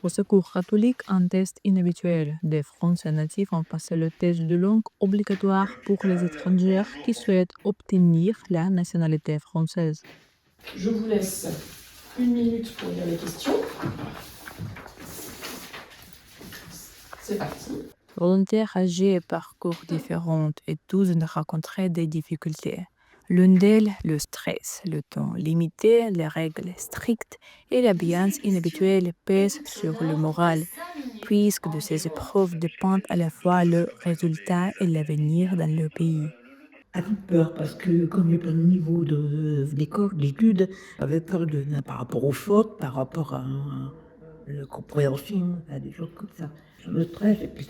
Au Secours catholique, un test inhabituel. Des Français natifs ont passé le test de langue obligatoire pour les étrangers qui souhaitent obtenir la nationalité française. Je vous laisse 1 minute pour lire les questions. C'est parti. Volontaires âgés et parcours différents et tous ont rencontré des difficultés. L'une d'elles, le stress, le temps limité, les règles strictes et l'ambiance inhabituelle pèsent sur le moral, puisque de ces épreuves dépendent à la fois le résultat et l'avenir dans le pays. Avait peur parce que comme il y a plein de niveaux d'école, d'études, avait peur par rapport aux fautes, par rapport à la compréhension, à des choses comme ça. Le stress et puis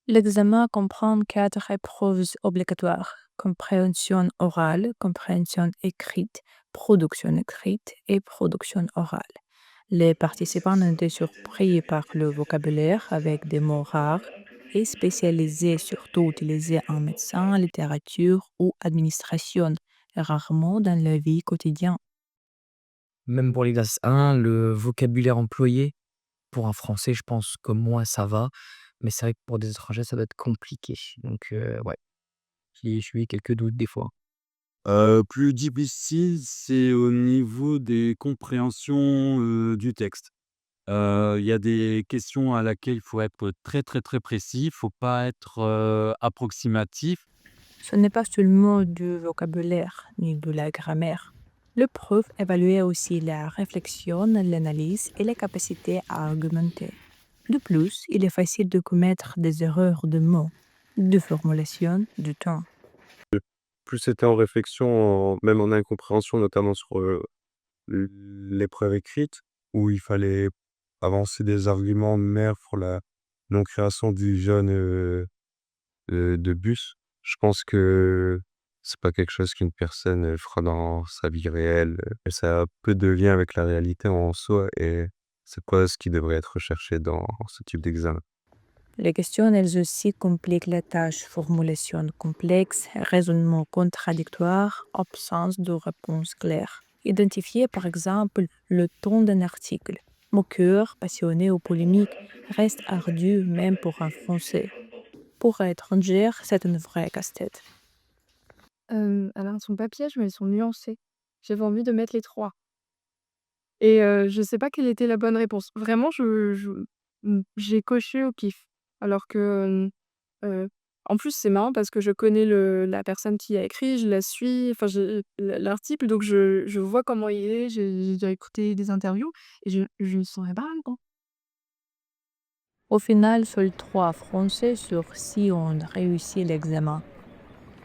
L'examen comprend 4 épreuves obligatoires: compréhension orale, compréhension écrite, production écrite et production orale. Les participants ont été surpris par le vocabulaire avec des mots rares et spécialisés surtout utilisés en médecine, littérature ou administration, rarement dans la vie quotidienne. Même pour l'exercice 1, le vocabulaire employé, pour un Français, je pense comme moi, ça va. Mais c'est vrai que pour des étrangers, ça va être compliqué. Donc, ouais, j'ai eu quelques doutes des fois. Plus difficile, c'est au niveau des compréhensions, du texte. Il y a des questions à laquelle il faut être très, très, très précis. Il faut pas être, approximatif. Ce n'est pas seulement du vocabulaire ni de la grammaire. L'épreuve évaluait aussi la réflexion, l'analyse et la capacité à argumenter. De plus, il est facile de commettre des erreurs de mots, de formulation, de temps. Plus c'était en réflexion, même en incompréhension, notamment sur, l'épreuve écrite, où il fallait avancer des arguments mères pour la non-création du jeune, de bus. Je pense que c'est pas quelque chose qu'une personne, fera dans sa vie réelle, et ça a peu de lien avec la réalité en soi et c'est pas ce qui devrait être recherché dans ce type d'examen. Les questions, elles aussi, compliquent la tâche: formulation complexe, raisonnement contradictoire, absence de réponse claire. Identifier, par exemple, le ton d'un article, moqueur, passionné ou polémique, reste ardu même pour un Français. Pour un étranger, c'est une vraie casse-tête. Alors son papier, mais elles sont nuancées. J'avais envie de mettre les 3 et je sais pas quelle était la bonne réponse. Vraiment, j'ai coché au pif alors que, en plus, c'est marrant parce que je connais la personne qui a écrit, je la suis, enfin je l'article, donc je vois comment il est, j'ai déjà écouté des interviews et je ne saurais pas répondre. Au final, seuls 3 Français sur 6 ont réussi l'examen.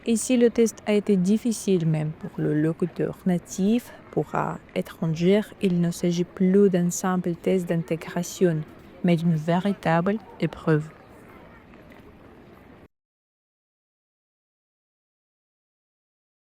Et si le test a été difficile même pour le locuteur natif, pour un étranger, il ne s'agit plus d'un simple test d'intégration, mais d'une véritable épreuve.